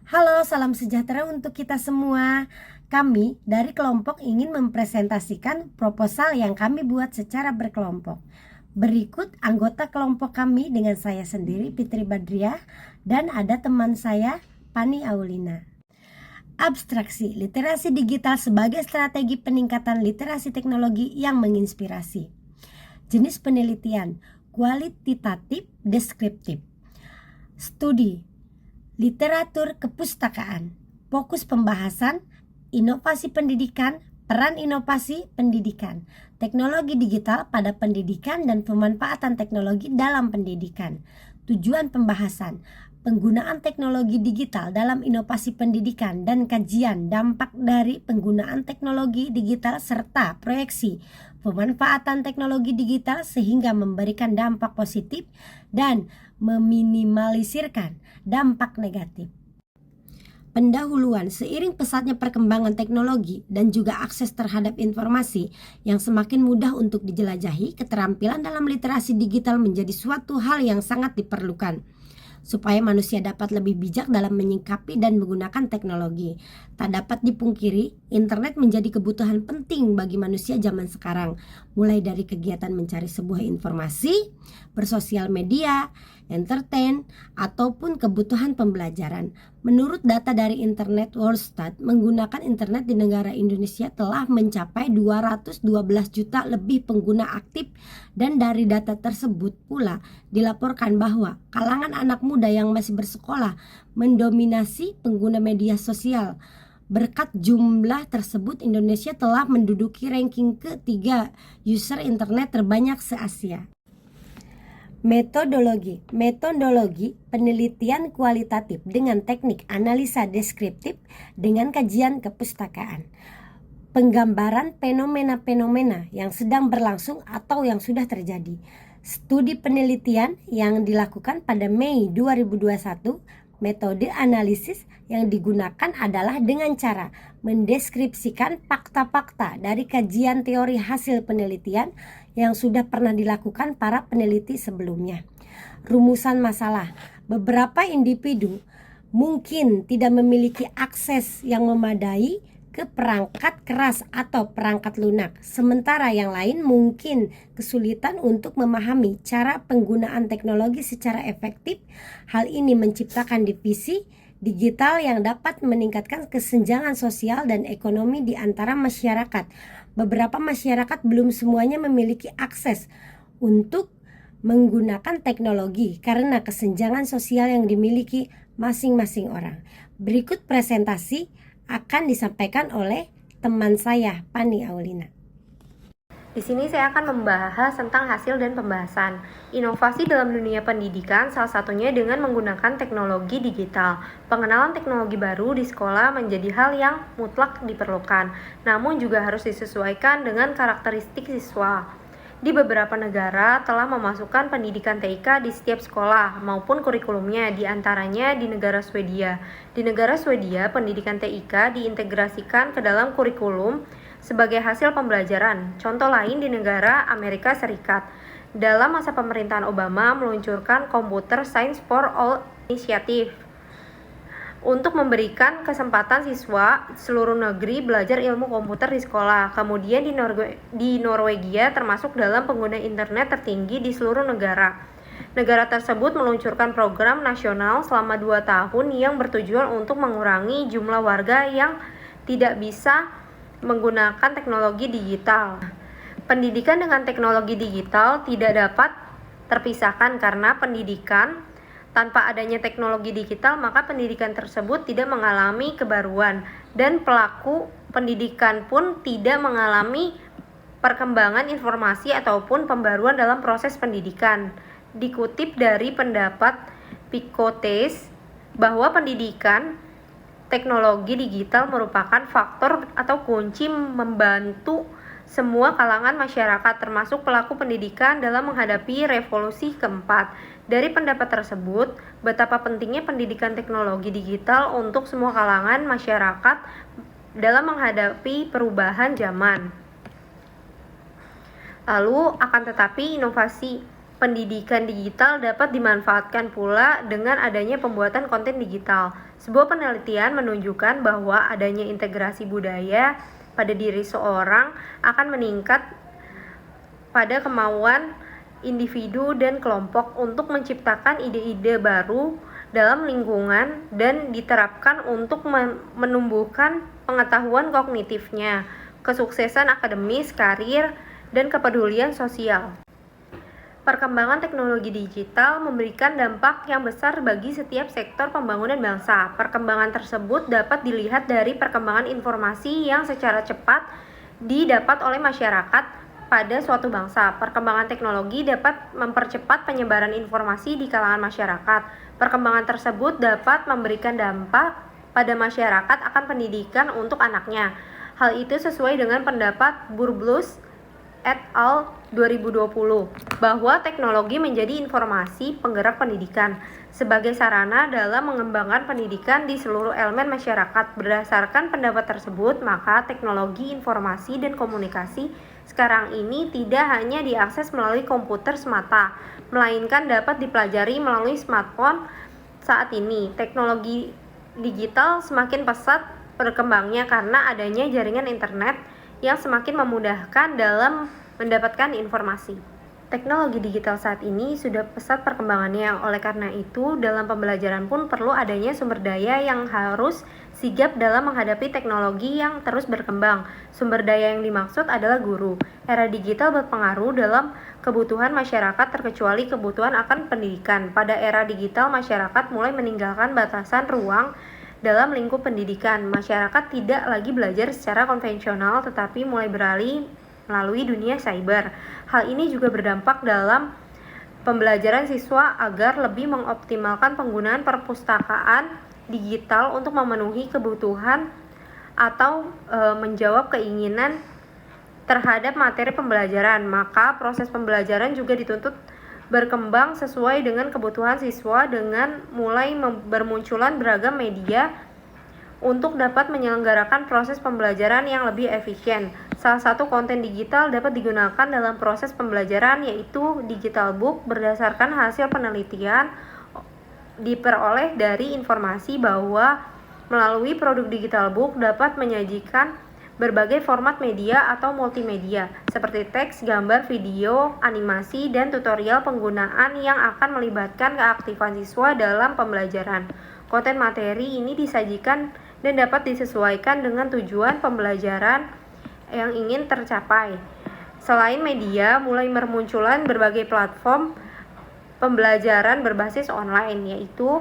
Halo, salam sejahtera untuk kita semua. Kami dari kelompok ingin mempresentasikan proposal yang kami buat secara berkelompok. Berikut anggota kelompok kami dengan saya sendiri, Fitri Badriah, dan ada teman saya, Pani Aulina. Abstraksi literasi digital sebagai strategi peningkatan literasi teknologi yang menginspirasi. Jenis penelitian, kualitatif, deskriptif. Studi literatur kepustakaan, fokus pembahasan, inovasi pendidikan, peran inovasi pendidikan, teknologi digital pada pendidikan dan pemanfaatan teknologi dalam pendidikan. Tujuan pembahasan, penggunaan teknologi digital dalam inovasi pendidikan dan kajian dampak dari penggunaan teknologi digital serta proyeksi pemanfaatan teknologi digital sehingga memberikan dampak positif dan meminimalisirkan dampak negatif. Pendahuluan, seiring pesatnya perkembangan teknologi dan juga akses terhadap informasi yang semakin mudah untuk dijelajahi, keterampilan dalam literasi digital menjadi suatu hal yang sangat diperlukan supaya manusia dapat lebih bijak dalam menyikapi dan menggunakan teknologi. Tak dapat dipungkiri, internet menjadi kebutuhan penting bagi manusia zaman sekarang, mulai dari kegiatan mencari sebuah informasi, bersosial media, entertain, ataupun kebutuhan pembelajaran. Menurut data dari Internet Worldstat, menggunakan internet di negara Indonesia telah mencapai 212 juta lebih pengguna aktif, dan dari data tersebut pula dilaporkan bahwa kalangan anak muda yang masih bersekolah mendominasi pengguna media sosial. Berkat jumlah tersebut, Indonesia telah menduduki ranking ketiga user internet terbanyak se-Asia. Metodologi penelitian kualitatif dengan teknik analisa deskriptif dengan kajian kepustakaan. Penggambaran fenomena-fenomena yang sedang berlangsung atau yang sudah terjadi. Studi penelitian yang dilakukan pada Mei 2021. Metode analisis yang digunakan adalah dengan cara mendeskripsikan fakta-fakta dari kajian teori hasil penelitian yang sudah pernah dilakukan para peneliti sebelumnya. Rumusan masalah, beberapa individu mungkin tidak memiliki akses yang memadai ke perangkat keras atau perangkat lunak, sementara yang lain mungkin kesulitan untuk memahami cara penggunaan teknologi secara efektif. Hal ini menciptakan divisi digital yang dapat meningkatkan kesenjangan sosial dan ekonomi di antara masyarakat. Beberapa masyarakat belum semuanya memiliki akses untuk menggunakan teknologi karena kesenjangan sosial yang dimiliki masing-masing orang. Berikut presentasi akan disampaikan oleh teman saya, Pani Aulina. Di sini saya akan membahas tentang hasil dan pembahasan. Inovasi dalam dunia pendidikan salah satunya dengan menggunakan teknologi digital. Pengenalan teknologi baru di sekolah menjadi hal yang mutlak diperlukan, namun juga harus disesuaikan dengan karakteristik siswa. Di beberapa negara telah memasukkan pendidikan TIK di setiap sekolah maupun kurikulumnya, di antaranya di negara Swedia. Di negara Swedia, pendidikan TIK diintegrasikan ke dalam kurikulum sebagai hasil pembelajaran. Contoh lain di negara Amerika Serikat. Dalam masa pemerintahan Obama meluncurkan Computer Science for All Initiative untuk memberikan kesempatan siswa seluruh negeri belajar ilmu komputer di sekolah. Kemudian di Norwegia termasuk dalam pengguna internet tertinggi di seluruh negara. Negara tersebut meluncurkan program nasional selama 2 tahun yang bertujuan untuk mengurangi jumlah warga yang tidak bisa menggunakan teknologi digital. Pendidikan dengan teknologi digital tidak dapat terpisahkan karena pendidikan tanpa adanya teknologi digital, maka pendidikan tersebut tidak mengalami kebaruan dan pelaku pendidikan pun tidak mengalami perkembangan informasi ataupun pembaruan dalam proses pendidikan. Dikutip dari pendapat Picotes bahwa pendidikan teknologi digital merupakan faktor atau kunci membantu semua kalangan masyarakat termasuk pelaku pendidikan dalam menghadapi revolusi keempat. Dari pendapat tersebut, betapa pentingnya pendidikan teknologi digital untuk semua kalangan masyarakat dalam menghadapi perubahan zaman. Lalu akan tetapi inovasi pendidikan digital dapat dimanfaatkan pula dengan adanya pembuatan konten digital. Sebuah penelitian menunjukkan bahwa adanya integrasi budaya pada diri seorang akan meningkat pada kemauan individu dan kelompok untuk menciptakan ide-ide baru dalam lingkungan dan diterapkan untuk menumbuhkan pengetahuan kognitifnya, kesuksesan akademis, karir, dan kepedulian sosial. Perkembangan teknologi digital memberikan dampak yang besar bagi setiap sektor pembangunan bangsa. Perkembangan tersebut dapat dilihat dari perkembangan informasi yang secara cepat didapat oleh masyarakat pada suatu bangsa. Perkembangan teknologi dapat mempercepat penyebaran informasi di kalangan masyarakat. Perkembangan tersebut dapat memberikan dampak pada masyarakat akan pendidikan untuk anaknya. Hal itu sesuai dengan pendapat Burblus et al. 2020 bahwa teknologi menjadi informasi penggerak pendidikan sebagai sarana dalam mengembangkan pendidikan di seluruh elemen masyarakat. Berdasarkan pendapat tersebut, maka teknologi informasi dan komunikasi sekarang ini tidak hanya diakses melalui komputer semata, melainkan dapat dipelajari melalui smartphone saat ini. Teknologi digital semakin pesat berkembangnya karena adanya jaringan internet yang semakin memudahkan dalam mendapatkan informasi. Teknologi digital saat ini sudah pesat perkembangannya, oleh karena itu dalam pembelajaran pun perlu adanya sumber daya yang harus sigap dalam menghadapi teknologi yang terus berkembang. Sumber daya yang dimaksud adalah guru. Era digital berpengaruh dalam kebutuhan masyarakat terkecuali kebutuhan akan pendidikan. Pada era digital, masyarakat mulai meninggalkan batasan ruang dalam lingkup pendidikan. Masyarakat tidak lagi belajar secara konvensional tetapi mulai beralih melalui dunia cyber. Hal ini juga berdampak dalam pembelajaran siswa agar lebih mengoptimalkan penggunaan perpustakaan digital untuk memenuhi kebutuhan atau menjawab keinginan terhadap materi pembelajaran. Maka proses pembelajaran juga dituntut berkembang sesuai dengan kebutuhan siswa dengan mulai bermunculan beragam media untuk dapat menyelenggarakan proses pembelajaran yang lebih efisien. Salah satu konten digital dapat digunakan dalam proses pembelajaran yaitu digital book. Berdasarkan hasil penelitian diperoleh dari informasi bahwa melalui produk digital book dapat menyajikan berbagai format media atau multimedia seperti teks, gambar, video, animasi, dan tutorial penggunaan yang akan melibatkan keaktifan siswa dalam pembelajaran. Konten materi ini disajikan dan dapat disesuaikan dengan tujuan pembelajaran yang ingin tercapai. Selain media, mulai bermunculan berbagai platform pembelajaran berbasis online, yaitu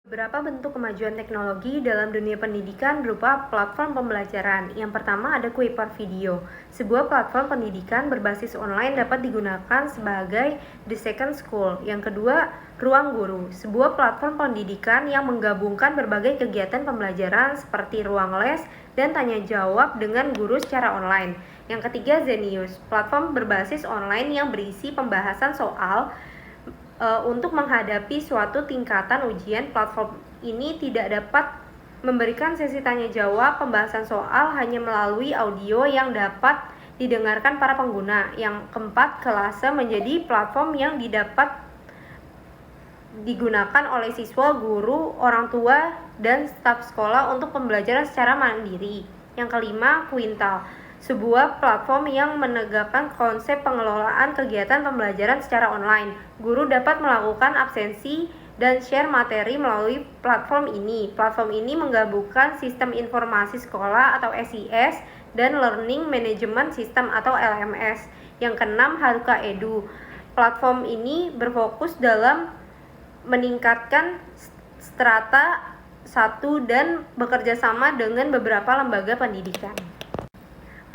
beberapa bentuk kemajuan teknologi dalam dunia pendidikan berupa platform pembelajaran. Yang pertama ada Kuiper Video. Sebuah platform pendidikan berbasis online dapat digunakan sebagai the second school. Yang kedua, Ruang Guru. Sebuah platform pendidikan yang menggabungkan berbagai kegiatan pembelajaran seperti ruang les dan tanya jawab dengan guru secara online. Yang ketiga, Zenius. Platform berbasis online yang berisi pembahasan soal untuk menghadapi suatu tingkatan ujian. Platform ini tidak dapat memberikan sesi tanya jawab pembahasan soal hanya melalui audio yang dapat didengarkan para pengguna. Yang keempat, Kelase menjadi platform yang digunakan oleh siswa, guru, orang tua, dan staf sekolah untuk pembelajaran secara mandiri. Yang kelima, Quintal. Sebuah platform yang menegakkan konsep pengelolaan kegiatan pembelajaran secara online. Guru dapat melakukan absensi dan share materi melalui platform ini. Platform ini menggabungkan sistem informasi sekolah atau SIS dan Learning Management System atau LMS. Yang keenam, Haruka Edu. Platform ini berfokus dalam meningkatkan strata 1 dan bekerja sama dengan beberapa lembaga pendidikan.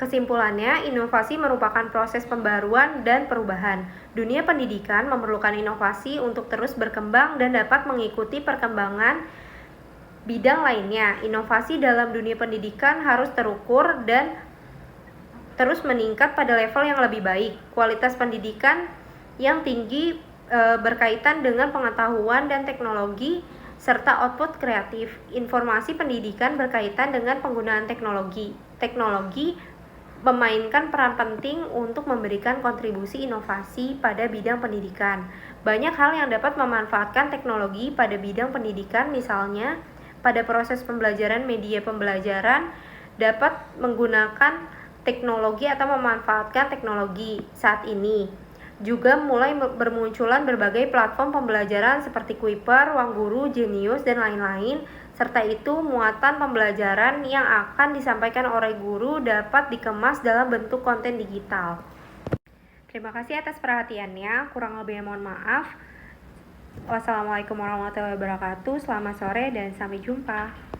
Kesimpulannya, inovasi merupakan proses pembaruan dan perubahan. Dunia pendidikan memerlukan inovasi untuk terus berkembang dan dapat mengikuti perkembangan bidang lainnya. Inovasi dalam dunia pendidikan harus terukur dan terus meningkat pada level yang lebih baik. Kualitas pendidikan yang tinggi berkaitan dengan pengetahuan dan teknologi serta output kreatif. Informasi pendidikan berkaitan dengan penggunaan teknologi memainkan peran penting untuk memberikan kontribusi inovasi pada bidang pendidikan. Banyak hal yang dapat memanfaatkan teknologi pada bidang pendidikan, misalnya pada proses pembelajaran media pembelajaran dapat menggunakan teknologi atau memanfaatkan teknologi saat ini. Juga mulai bermunculan berbagai platform pembelajaran seperti Kuiper, Ruangguru, Genius, dan lain-lain. Serta itu, muatan pembelajaran yang akan disampaikan oleh guru dapat dikemas dalam bentuk konten digital. Terima kasih atas perhatiannya. Kurang lebihnya mohon maaf. Wassalamualaikum warahmatullahi wabarakatuh. Selamat sore dan sampai jumpa.